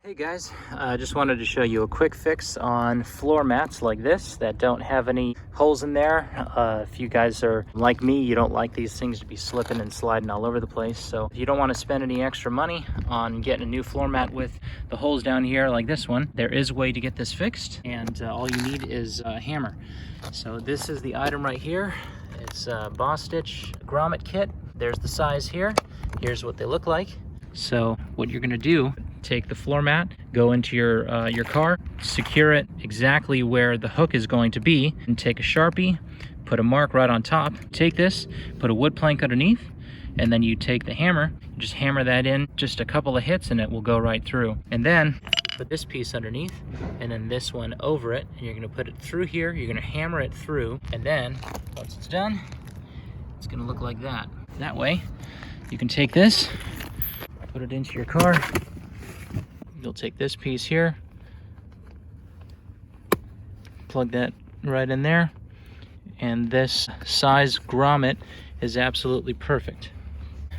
Hey guys, I just wanted to show you a quick fix on floor mats like this that don't have any holes in there. If you guys are like me, you don't like these things to be slipping and sliding all over the place. So if you don't want to spend any extra money on getting a new floor mat with the holes down here like this one, there is a way to get this fixed, and all you need is a hammer. So this is the item right here. It's a Boss Stitch grommet kit. There's the size here. Here's what they look like. So what you're gonna do, take the floor mat, go into your car, secure it exactly where the hook is going to be, and take a Sharpie, put a mark right on top. Take this, put a wood plank underneath, and then you take the hammer, just hammer that in, just a couple of hits and it will go right through. And then put this piece underneath, and then this one over it, and you're gonna put it through here, you're gonna hammer it through, and then once it's done, it's gonna look like that. That way, you can take this, put it into your car. You'll take this piece here, plug that right in there, and this size grommet is absolutely perfect.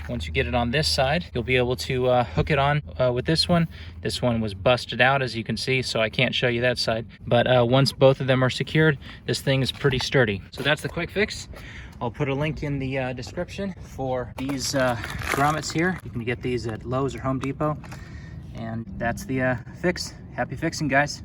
Once you get it on this side, you'll be able to hook it on with this one. This one was busted out, as you can see, so I can't show you that side. But once both of them are secured, this thing is pretty sturdy. So that's the quick fix. I'll put a link in the description for these grommets here. You can get these at Lowe's or Home Depot. And that's the fix. Happy fixing, guys.